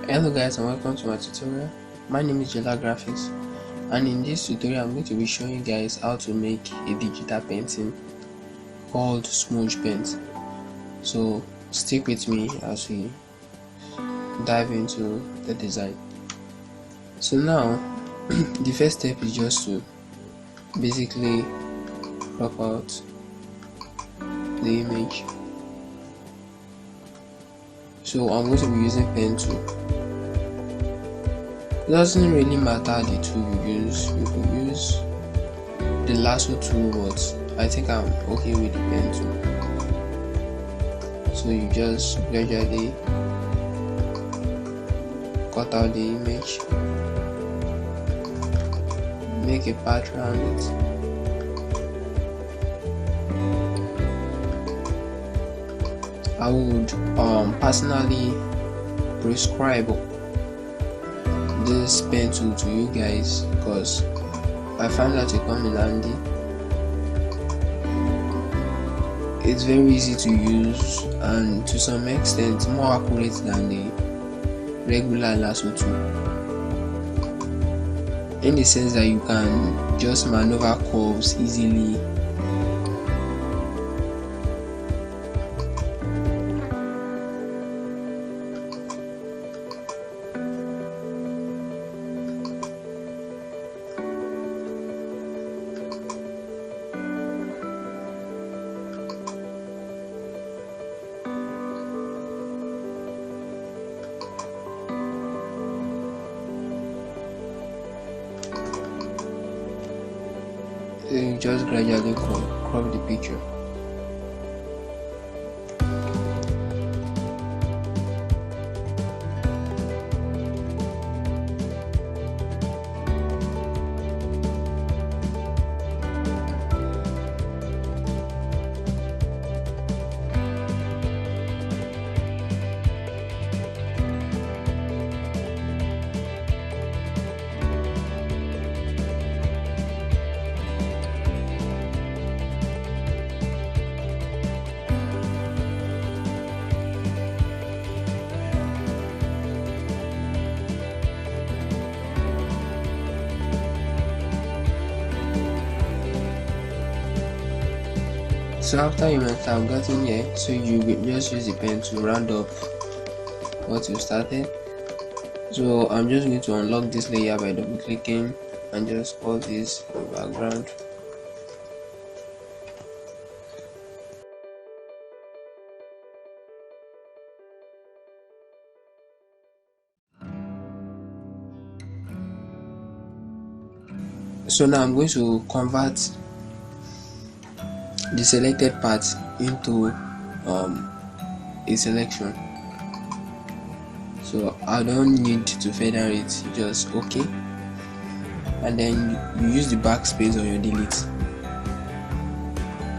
Hello guys and welcome to my tutorial. My name is Jella Graphics, and in this tutorial I'm going to be showing you guys how to make a digital painting called Smudge paint. So stick with me as we dive into the design. So now the first step is just to basically crop out the image. So I'm going to be using pen tool. It doesn't really matter the tool you use. You could use the lasso tool, but I think I'm okay with the pen tool. So you just gradually cut out the image, make a path around it. I would personally prescribe this pen tool to you guys because I find that it comes in handy. It's very easy to use and to some extent more accurate than the regular lasso tool, in the sense that you can just maneuver curves easily. You just gradually crop the picture. So after you might have gotten here, so you just use the pen to round up what you started. So I'm just going to unlock this layer by double clicking and just call this background. So now I'm going to convert the selected part into a selection. So I don't need to feather it, just okay, and then you use the backspace on your delete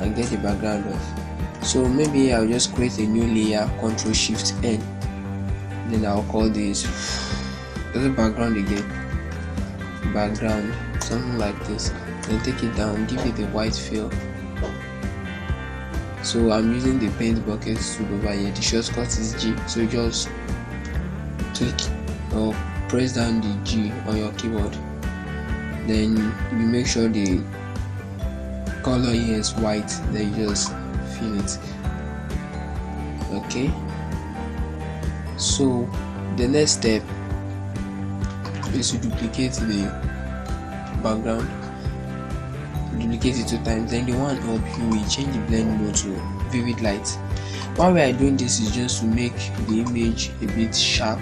and get the background off. So maybe I'll just create a new layer, Ctrl Shift N, then I'll call this the background again, background, something like this, then take it down, give it a white fill. So I'm using the paint bucket tool over here. The shortcut is G, so just click or press down the G on your keyboard, then you make sure the color here is white, then you just fill it. Okay, so the next step is to duplicate the background. Duplicate it 2 times, then the one up you will change the blend mode to vivid light. Why we are doing this is just to make the image a bit sharp.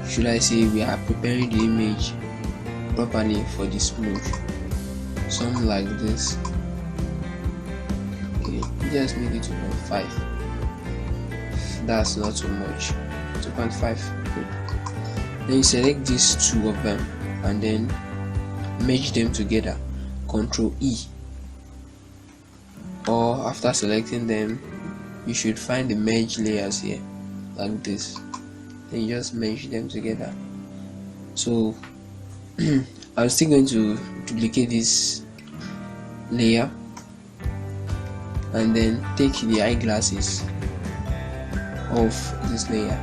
Should I say we are preparing the image properly for the smudge, something like this. Okay, just make it 2.5. That's not so much. 2.5. Then you select these 2 of them and then merge them together. Ctrl E, or after selecting them you should find the merge layers here like this, then you just merge them together. So I'm still going to duplicate this layer and then take the eyeglasses of this layer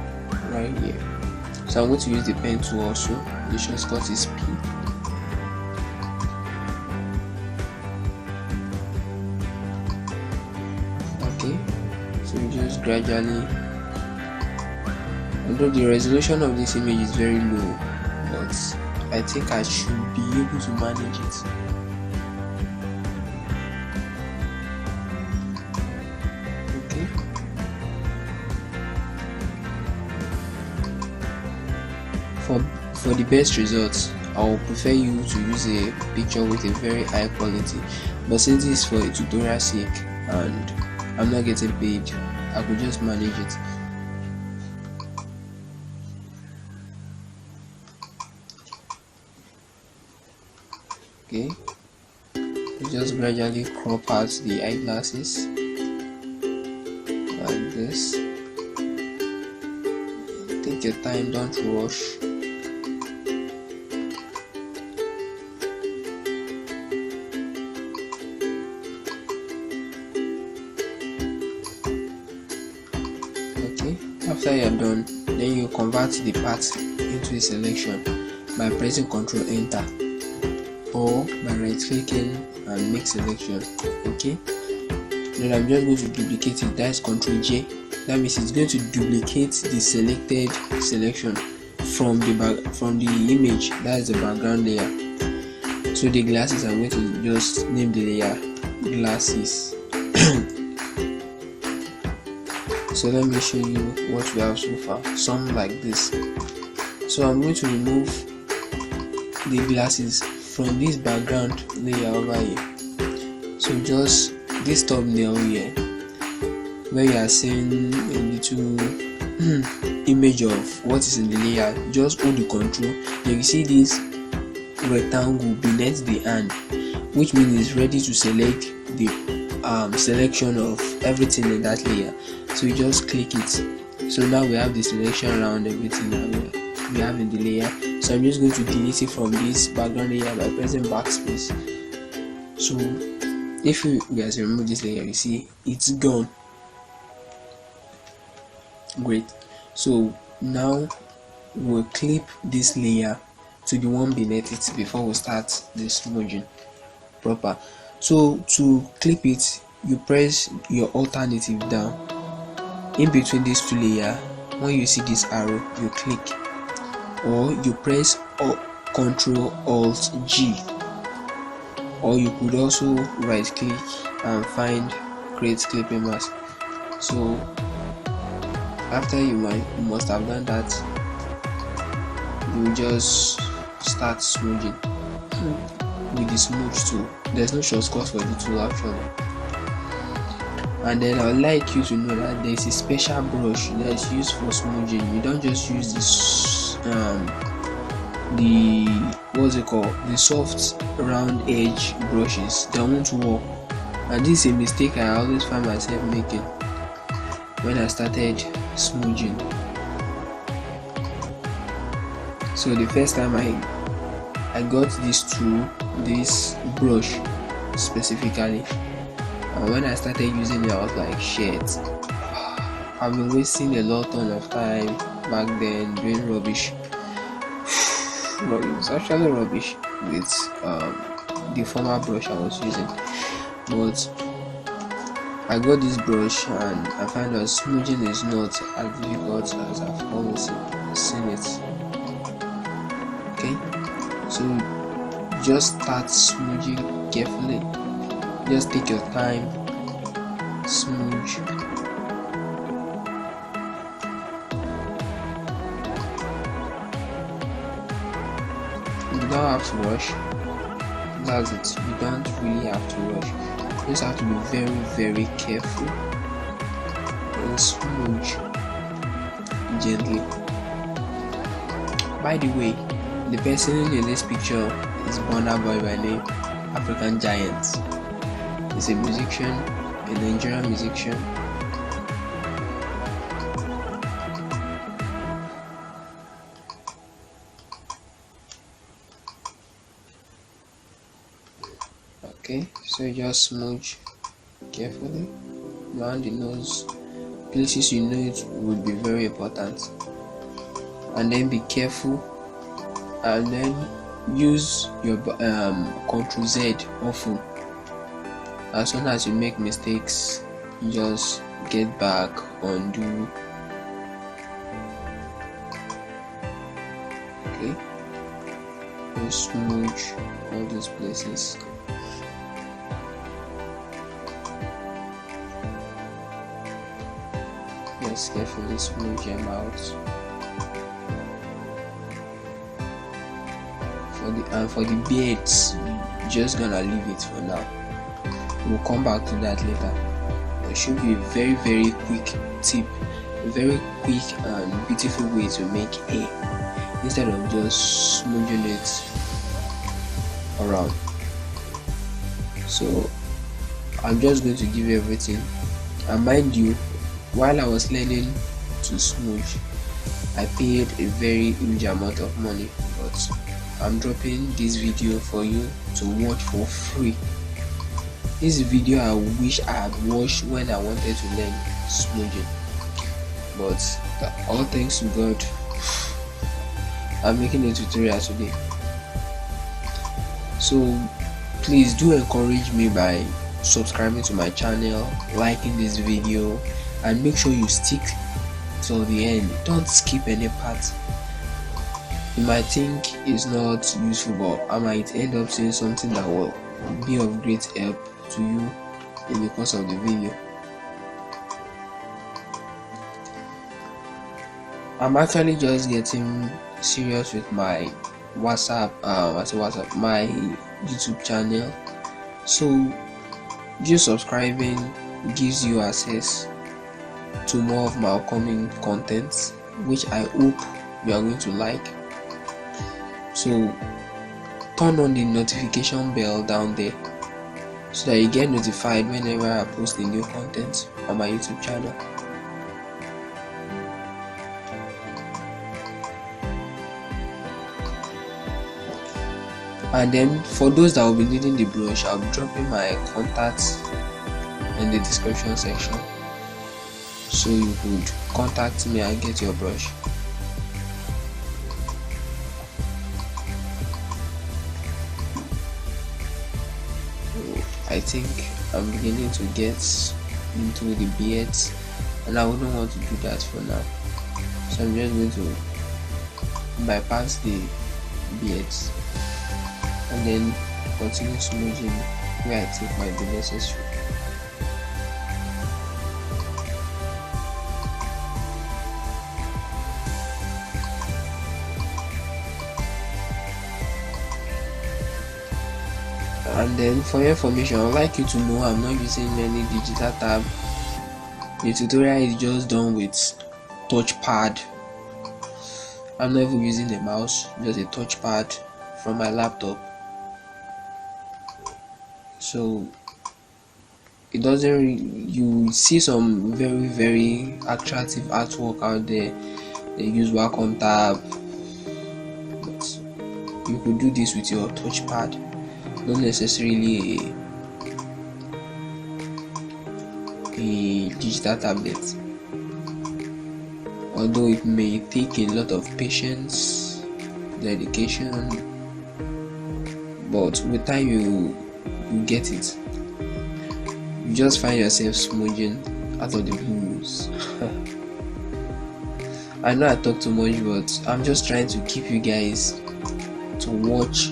right here. So I'm going to use the pen tool also. The shortcut is P. Okay, so just gradually, although the resolution of this image is very low, but I think I should be able to manage it. Okay. For the best results, I will prefer you to use a picture with a very high quality, but since this is for a tutorial sake and I'm not getting paid, I could just manage it. Okay, you just gradually crop out the eyeglasses like this. Take your time, don't rush. Okay, after you're done, then you convert the part into a selection by pressing Ctrl Enter or by right clicking and make selection. Okay, then I'm just going to duplicate it, that's Ctrl J. That means it's going to duplicate the selected selection from the image, that's the background layer. So the glasses, I'm going to just name the layer glasses. So let me show you what we have so far, something like this. So I'm going to remove the glasses from this background layer over here. So just this thumbnail here, where you are seeing a little image of what is in the layer, just hold the control, then you see this rectangle beneath the hand, which means it's ready to select the selection of everything in that layer. So you just click it. So now we have the selection around everything that we have in the layer. So I'm just going to delete it from this background layer by pressing backspace. So if you guys remove this layer, you see it's gone. Great. So now we'll clip this layer to the one beneath it before we start the smudging proper. So to clip it, you press your alternative down in between these two layers. When you see this arrow, you click, or you press Ctrl Alt G, or you could also right click and find create clipping mask. So after you must have done that, you just start smudging with the smudge tool. There's no shortcut for the tool actually. And then I would like you to know that there is a special brush that is used for smudging. You don't just use this the soft round edge brushes. They won't work, and this is a mistake I always find myself making when I started smudging. So the first time I got this tool, this brush specifically, and when I started using it, I was like, shit, I've been wasting a lot of time back then doing rubbish. It's actually rubbish with the former brush I was using, but I got this brush and I found that smudging is not as difficult as I've always seen it. Okay, so just start smudging carefully. Just take your time, smudge. You don't have to rush. That's it. You don't really have to rush. You just have to be very, very careful and smudge gently. By the way, the person in this picture is Burna Boy by name, African Giant. He's a musician, a Nigerian musician. Okay, so you just smudge carefully around the nose. Places you know it would be very important. and then be careful, and then use your Ctrl Z often. As soon as you make mistakes, you just get back, undo. Okay, just smudge all those places. Just carefully smudge them out. For the beards, you're just gonna leave it for now. We'll come back to that later. It should be a very, very quick tip, a very quick and beautiful way to make hair instead of just smudging it around. So I'm just going to give you everything. And mind you, while I was learning to smudge, I paid a very huge amount of money, but I'm dropping this video for you to watch for free. This video I wish I had watched when I wanted to learn smudging, but all thanks to God, I'm making a tutorial today. So please do encourage me by subscribing to my channel, liking this video, and make sure you stick till the end. Don't skip any part. You might think it's not useful, but I might end up saying something that will be of great help to you in the course of the video. I'm actually just getting serious with my my YouTube channel, so just subscribing gives you access to more of my upcoming content, which I hope you are going to like. So turn on the notification bell down there so that you get notified whenever I post a new content on my YouTube channel. And then for those that will be needing the brush, I'll be dropping my contacts in the description section, so you could contact me and get your brush. I think I'm beginning to get into the beards, and I wouldn't want to do that for now, so I'm just going to bypass the beards and then continue smudging where I think might be necessary. And then for your information, I would like you to know I'm not using any digital tab. The tutorial is just done with touchpad. I'm not even using a mouse, just a touchpad from my laptop. So it doesn't you see some very, very attractive artwork out there. They use Wacom tab, but you could do this with your touchpad, not necessarily a digital tablet, although it may take a lot of patience, dedication, but with time you get it. You just find yourself smudging out of the blues. I know I talk too much, but I'm just trying to keep you guys to watch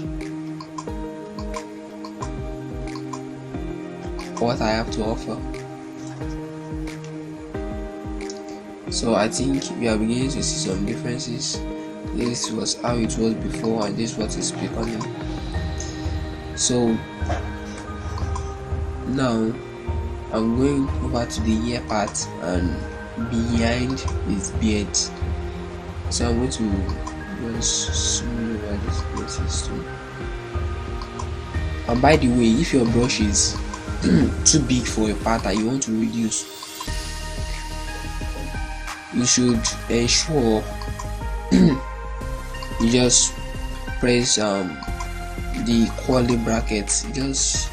what I have to offer. So I think we are beginning to see some differences. This was how it was before, and this is what it's becoming. So now I'm going over to the ear part and behind his beard. So I'm going to just smooth over these places too. And by the way, if your brush is too big for a part that you want to reduce, you should ensure you just press the quality brackets. Just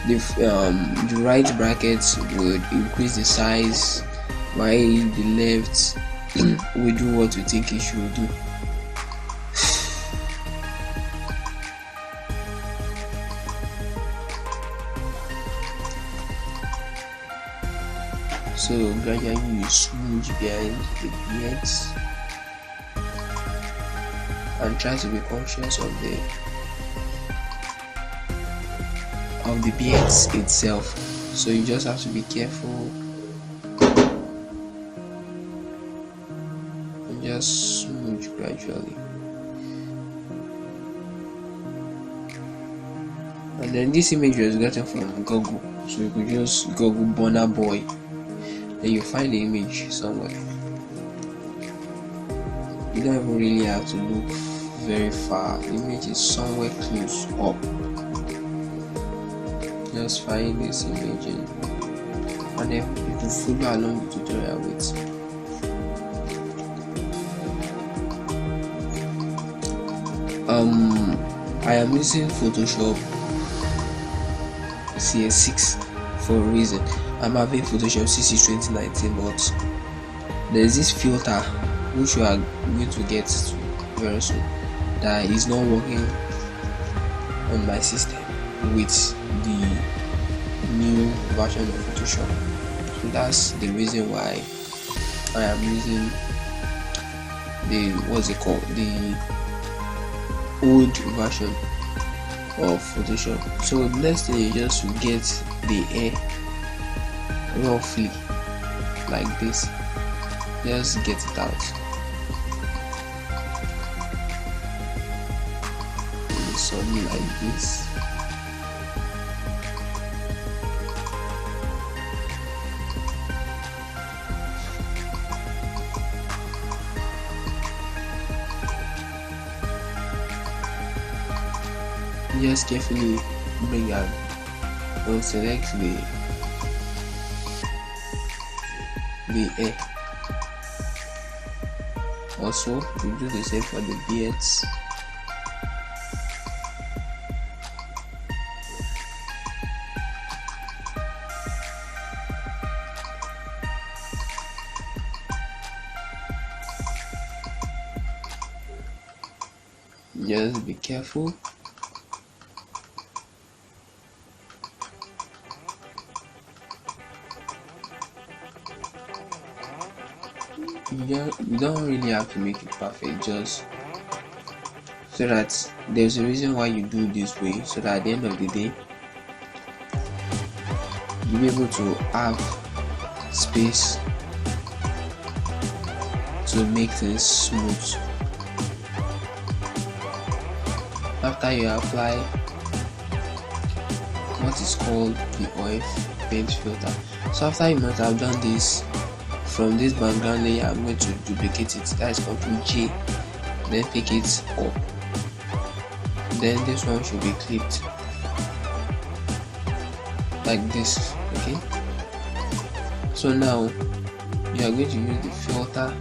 the right brackets would increase the size, while the left we do what we think it should do. So gradually you smudge behind the beards and try to be conscious of the beards itself. So you just have to be careful and just smudge gradually. And then this image was gotten from Google, so you could just Google Bonner Boy, then you find the image somewhere. You don't even really have to look very far, the image is somewhere close up. Just find this image and then you can follow along the tutorial with. I am using Photoshop CS6 for a reason. I'm having Photoshop CC 2019, but there's this filter which we are going to get to very soon that is not working on my system with the new version of Photoshop. So that's the reason why I am using the the old version of Photoshop. So the next thing is just to get the hair roughly like this. Just get it out. Something like this. Just carefully bring out and select the hair. Also, we do the same for the beards. Just be careful. You don't really have to make it perfect, just so that there's a reason why you do this way, so that at the end of the day you'll be able to have space to make things smooth. After you apply what is called the oil paint filter, so after you must have done this, from this background layer I'm going to duplicate it, that is Ctrl J, then pick it up, then this one should be clipped like this. Okay, so now you are going to use the filter,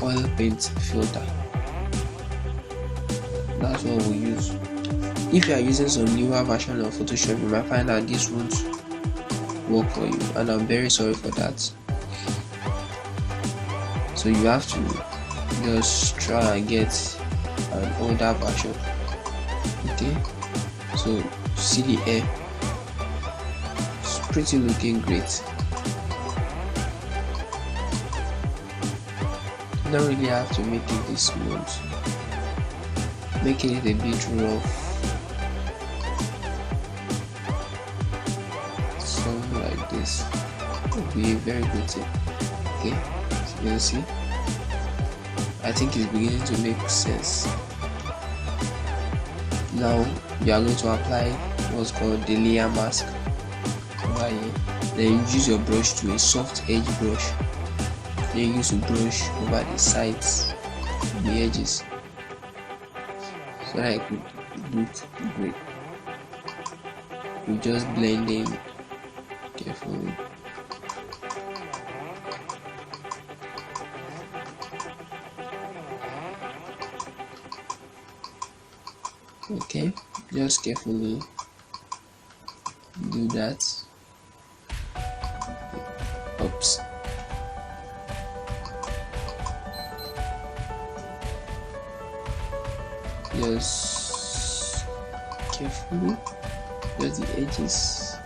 oil paint filter. That's what we use. If you are using some newer version of Photoshop, you might find that this won't work for you, and I'm very sorry for that. So you have to just try and get an older version. Okay, so see the hair, it's pretty looking great. You don't really have to make it this smooth, making it a bit rough, something like this would be a very good thing. Okay, so you can see, I think it's beginning to make sense. Now you are going to apply what's called the layer mask over here. Then you use your brush to a soft edge brush, then you use a brush over the sides, the edges, so that it could look great. You just blend in carefully. Okay, just carefully do that. Oops. just carefully, just the edges.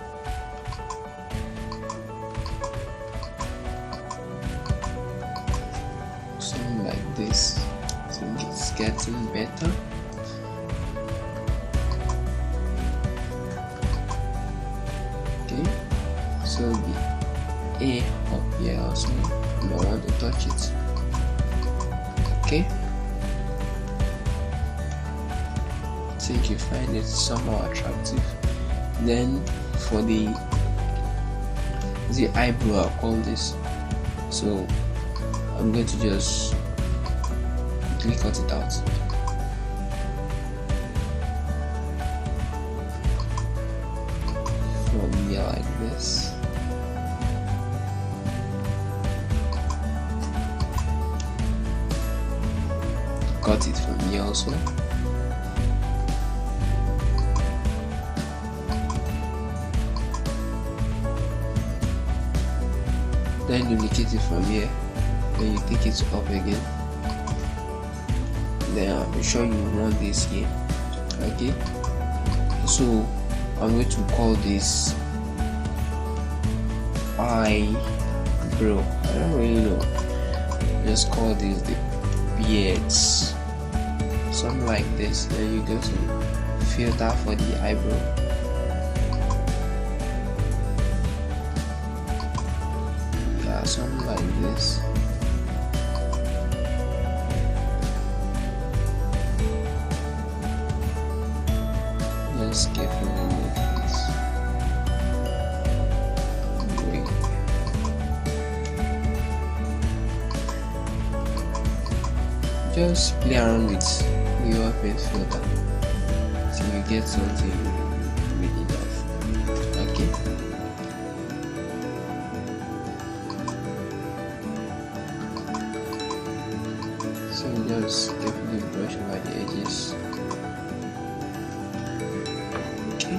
Something like this. I think it's getting better. Okay, so the A up here also, you don't want to touch it. Okay, I think you find it somehow attractive. Then for the eyebrow, I'll call this. So I'm going to just quickly cut it out. From here like this. Cut it from here also. Then duplicate it from here. Then you take it up again. Then I'm sure you want this here. Okay. So I'm going to call this eyebrow. I don't really know. Just call this the beards. Something like this. Then you go to filter for the eyebrow. Yeah, something like this. Just carefully move this. Just play around with your face filter till you get something really nice. Okay. So just carefully brush over the edges. Okay.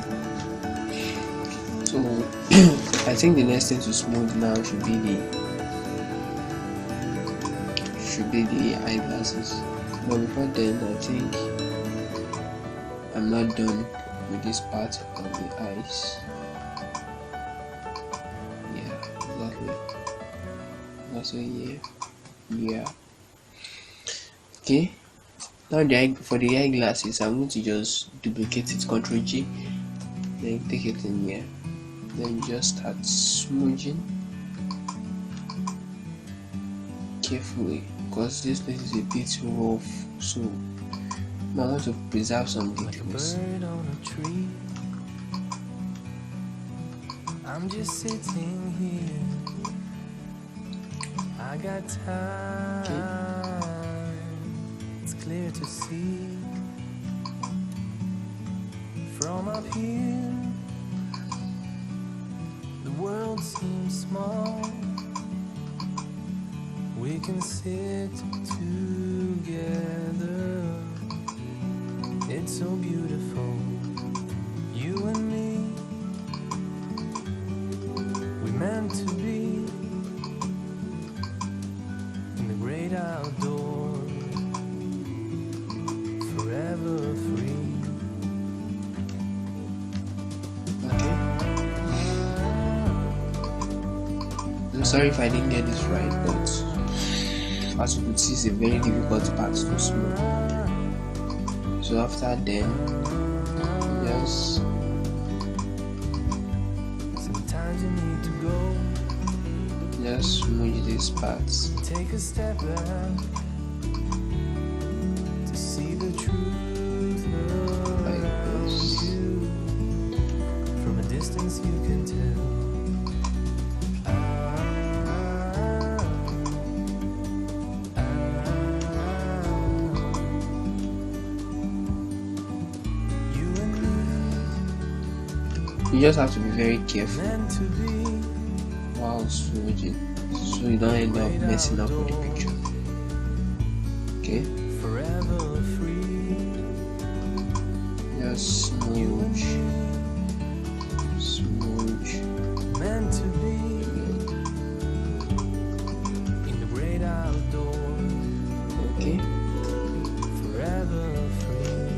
So I think the next thing to smooth now should be the eyeglasses. But before then, I think I'm not done with this part of the eyes. Yeah, exactly. Also here. Yeah. Okay. Now for the eyeglasses, I'm going to just duplicate it, Ctrl G, then take it in here. Then just start smudging carefully, because this place is a bit rough, so I want to preserve some details. I'm just sitting here. I got time. Okay. It's clear to see from up here. The world seems small. We can sit together. It's so beautiful, you and me. We meant to be in the great outdoors, forever free. Okay. I'm sorry if I didn't get this right, but as you could see, it's a very difficult part to smooth. So after then, just sometimes you need to go. Just smudge these parts. Take a step back to see the truth Like this. you. From a distance you can tell. You just have to be very careful while smudging, so you don't end up messing up with the picture. Okay? Forever free. Just smudge. Meant to be in the great outdoors. Okay? Forever free.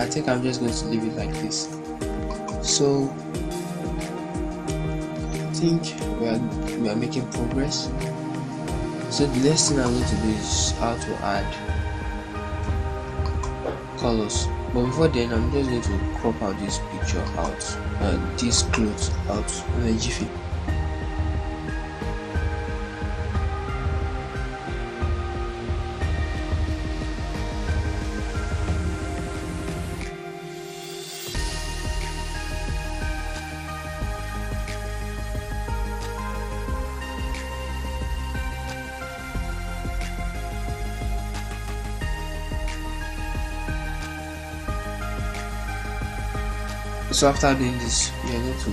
I think I'm just going to leave it like this. So I think we are making progress. So the next thing I'm going to do is how to add colors. But before then, I'm just going to crop out this picture out, this clothes out in a jiffy. So after doing this, you are going to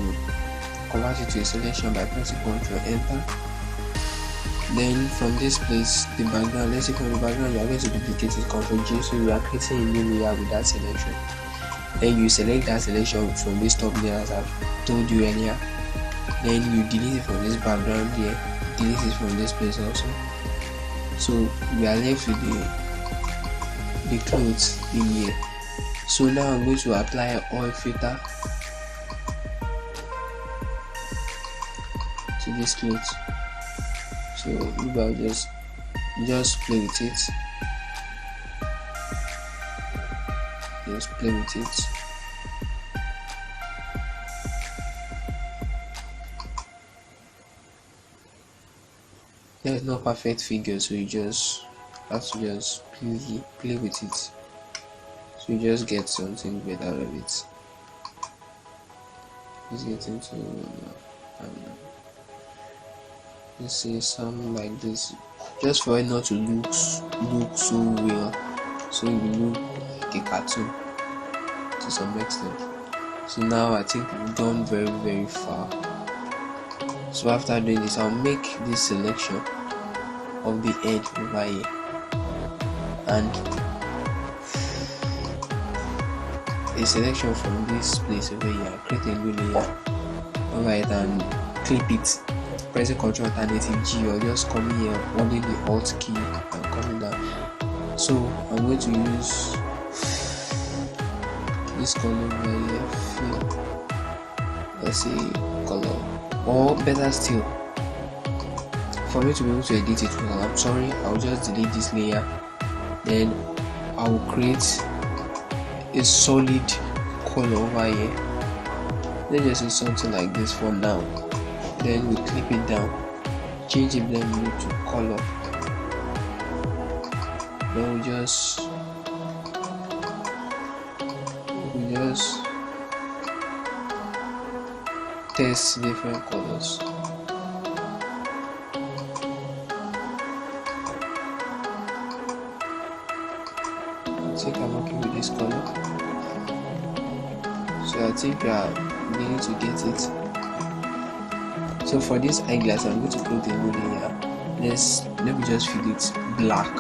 convert it to a selection by pressing Ctrl Enter. Then from this place, the background, let's say from the background, you are going to duplicate it, Ctrl J, so you are creating a new layer with that selection. Then you select that selection from this top layer as I've told you earlier. Then you delete it from this background here, delete it from this place also. So we are left with the clothes in here. So now I'm going to apply an oil filter to this clothes. So maybe I'll just play with it. Just play with it. There's no perfect figure, so you just have to just play with it. So you just get something better out of it. Let's get into let's say something like this, just for it not to look so real, so it will look like a cartoon to some extent. So now I think we've gone very far. So after doing this, I'll make this selection of the edge over here and a selection from this place over here. Create a new layer over it and clip it, pressing Ctrl Alternative G, or just coming here holding the Alt key and coming down. So I'm going to use this color over here, fill, let's say color, or better still, for me to be able to edit it well, I'm sorry, I'll just delete this layer, then I will create a solid color over here. Let's just do something like this for now. Then we clip it down, change the blend mode to color. Then we just test different colors. I think I'm working with this color, so I think we are beginning to get it. So for this eyeglass, I'm going to create a new layer. Let me just fill it black,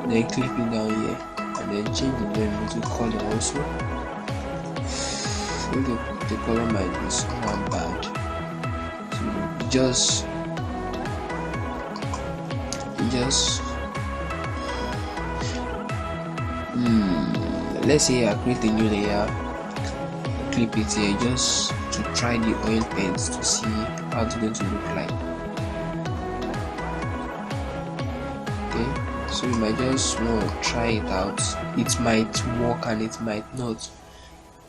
then clip it down here, and then change the blend to color also. I think the color might be somewhat bad, so just let's say I create a new layer, clip it here just to try the oil paints to see how it's going to look like. Okay, so you might just want to try it out. It might work and it might not,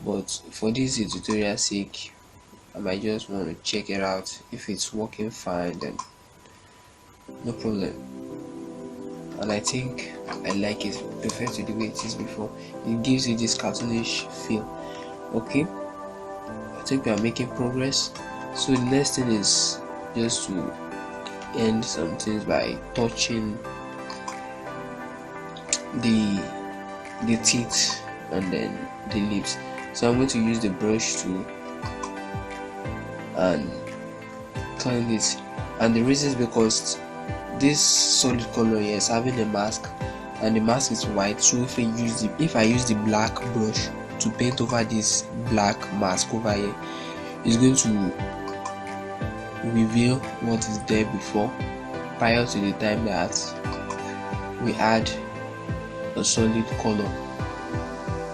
but for this tutorial sake, I might just want to check it out. If it's working fine, then no problem. And I think I like it, prefer to the way it is before. It gives you this cartoonish feel. Okay, I think we are making progress. So the next thing is just to end some things by touching the teeth and then the lips. So I'm going to use the brush to and clean it, and the reason is because this solid color here is having a mask and the mask is white. So if I use the black brush to paint over this black mask over here, it's going to reveal what is there before, prior to the time that we add a solid color.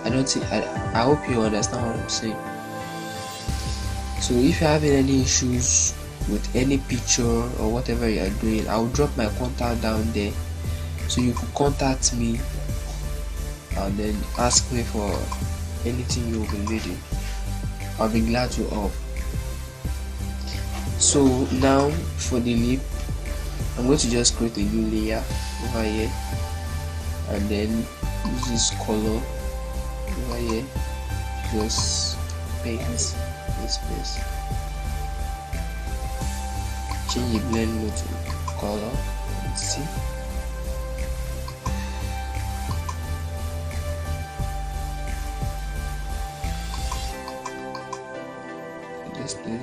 I don't think I hope you understand what I'm saying. So if you're having any issues with any picture or whatever you are doing, I'll drop my contact down there, so you could contact me and then ask me for anything you will be needing. I'll be glad to help. So now for the lip, I'm going to just create a new layer over here and then use this color over here, just paint this place, change the blend mode to color and see.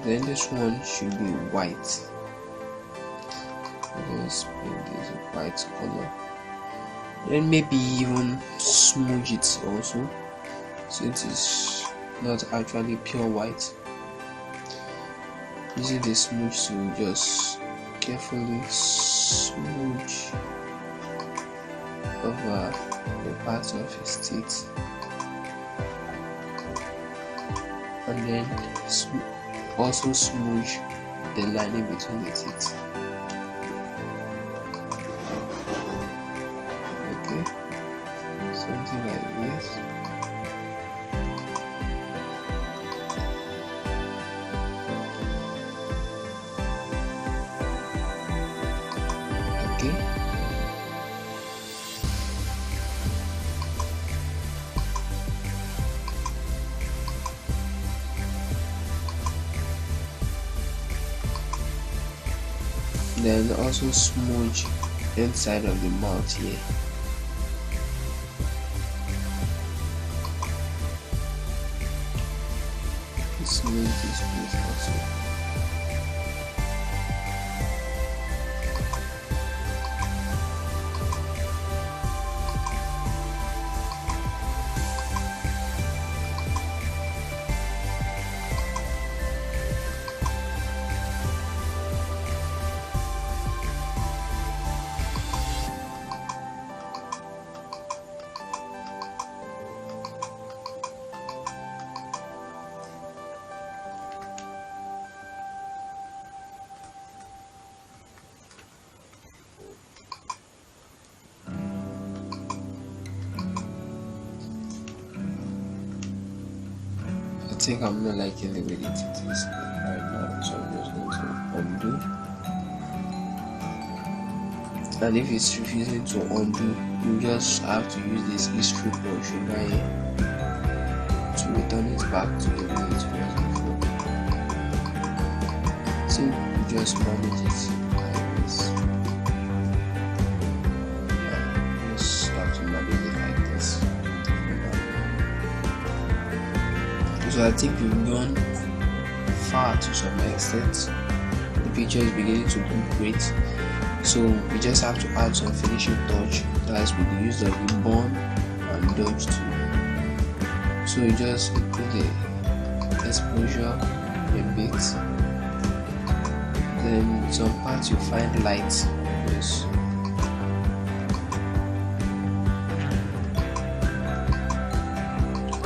Then this one should be white. Just paint this white color. Then maybe even smudge it also, so it is not actually pure white. Using the smudge to just carefully smudge over the parts of his teeth, and then also smudge the lining between the teeth. Okay, something like this. Okay. Then also smudge inside of the mouth here. Smudge this place also. I think I'm not liking the way it is right now, so I'm just going to undo. And if it's refusing to undo, you just have to use this history brush over here to return it back to the way it was before. So you just manage it like this. Yeah, you just have to manage it like this. So I think we've gone far to some extent. The picture is beginning to look great. So we just have to add some finishing touch. That's with the use of the bond and dodge tool. So you just put the exposure a bit. Then some parts you find light. Yes.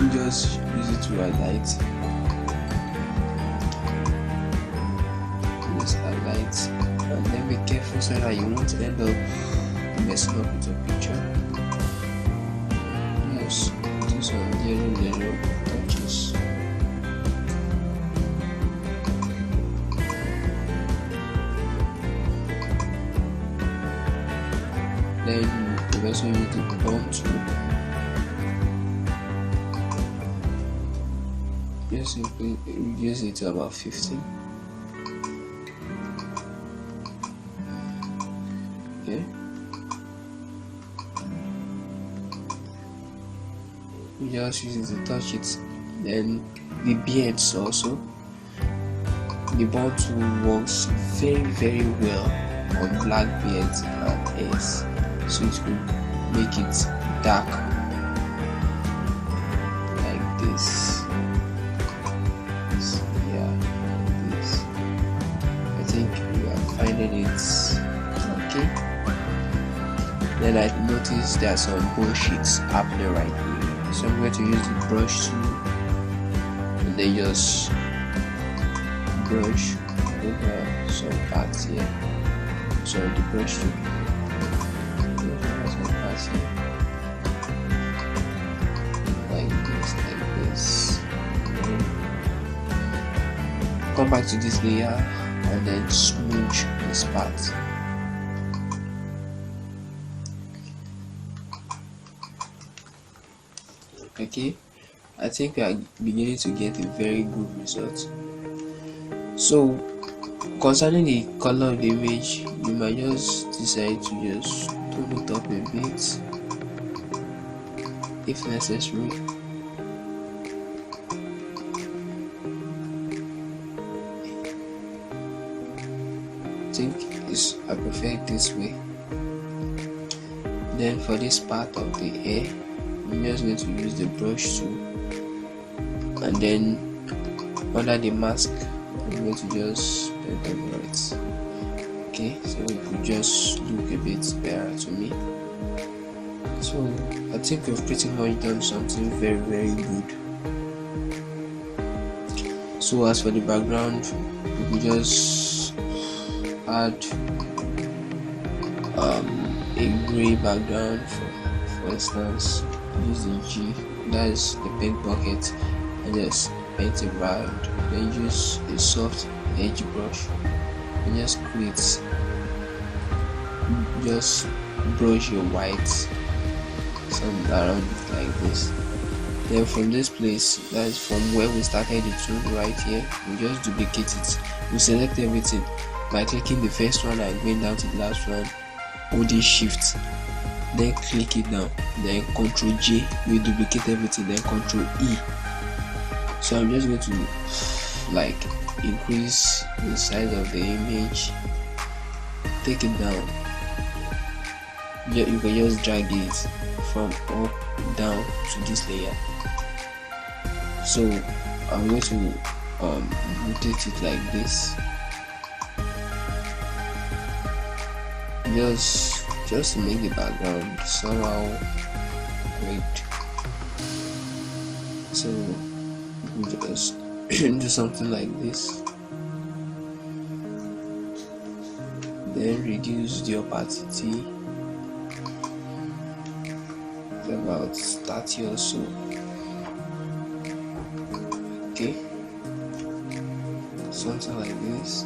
You just use it to highlight. Just highlight, and then be careful so that you won't end up messing up with your picture. Just do some little touches. Then you also use the bond tool. Just simply reduce it to about 15. Okay. You just use it to touch it. Then the beards also. The bond tool works very well on black beards and hairs, so it will make it dark like this. Finding it okay. Then I noticed there are some bullshits happening right here. So I'm going to use the brush tool and then just brush over some parts here. So the brush tool over some parts here, like this. Come back to this layer and then smudge this part. Okay, I think we are beginning to get a very good result. So concerning the color of the image, you might just decide to just tone it up a bit if necessary. I prefer it this way. Then for this part of the hair, I'm just going to use the brush tool, and then under the mask I'm going to just paint over it. Okay, so it will just look a bit better to me. So I think we've pretty much done something very good. So as for the background, we will just add a gray background. For instance, use the G, that is the paint bucket, and just paint it round. Then use a soft edge brush and just brush your white some around it like this. Then from this place, that is from where we started the tool right here, we just duplicate it. We select everything by clicking the first one and going down to the last one, holding shift, then click it down, then Ctrl J, we duplicate everything, then Ctrl E. So I'm just going to increase the size of the image, take it down. You can just drag it from up down to this layer. So I'm going to rotate it like this, just to make the background somehow great. So we just do something like this, then reduce the opacity to about 30 or so. Okay, something like this.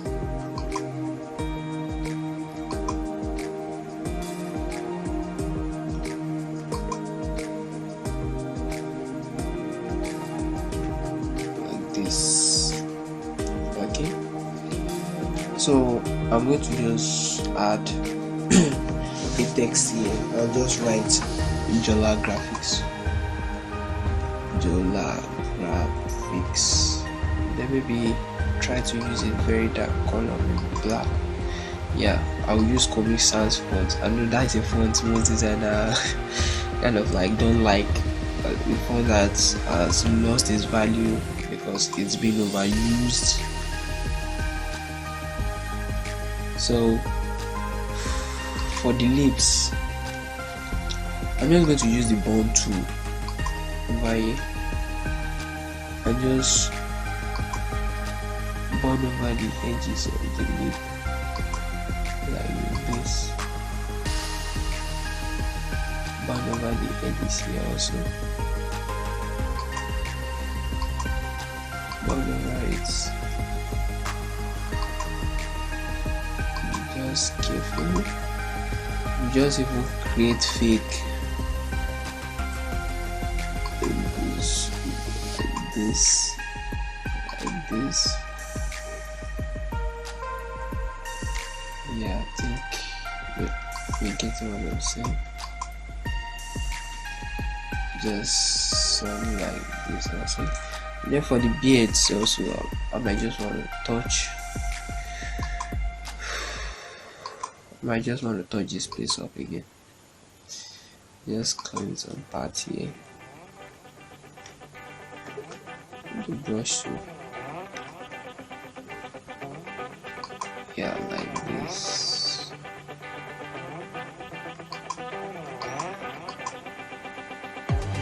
Okay, so I'm going to just add a text here. I'll just write Jola Graphics. Then maybe try to use a very dark color, maybe black. Yeah, I'll use Comic Sans font. I know that is a font most designers kind of don't like, but the font that has lost its value because it's been overused. So for the lips, I'm just going to use the bond tool over here and just bond over the edges of the lip like this. Bond over the edges here also. Bond over it. Just carefully. Just even create fake like this. Yeah, I think we're getting what I'm saying. Just something like this also. And then for the beards also, I might just want to touch. This place up again. Just clean some part here. The brush tool. Yeah, like this.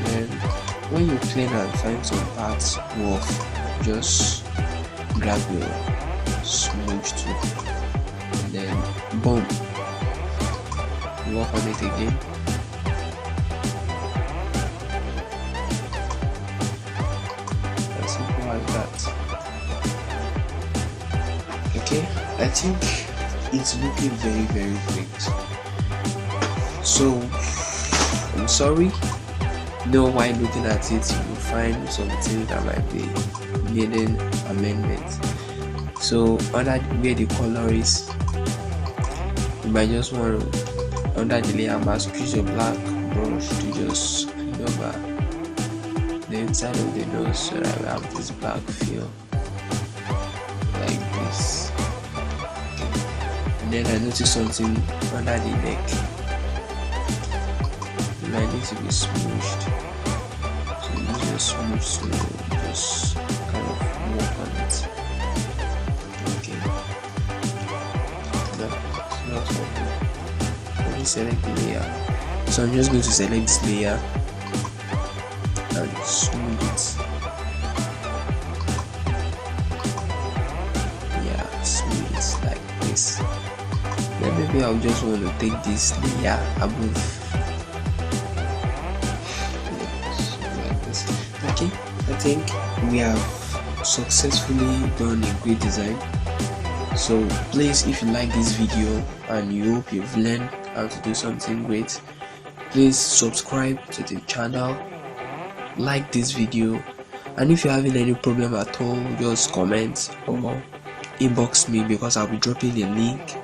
Then when you clean and find some parts rough, just grab your smudge tool and then boom, work on it again. As simple as that. Okay, I think it's looking very great. So I'm sorry, no, while looking at it you will find some things that might be needing amendment. So under where the color is, you might just want to, under the layer mask, use your black brush to just clean over the inside of the nose so that we have this black feel like this. Okay. And then I noticed something under the neck. It might need to be smoothed. So use your smooth to just kind of work on it. Okay. No, it's not working. Let me select the layer. So I'm just going to select this layer and smooth it. Yeah, smooth it like this. Then maybe I'll just want to take this layer above. Like this. Okay, I think we have successfully done a great design. So please, if you like this video and you hope you've learned how to do something great, please subscribe to the channel, like this video, and if you're having any problem at all, just comment or inbox me, because I'll be dropping a link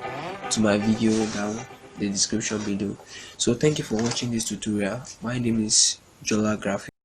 to my video down the description below. So thank you for watching this tutorial. My name is Jola Graphics.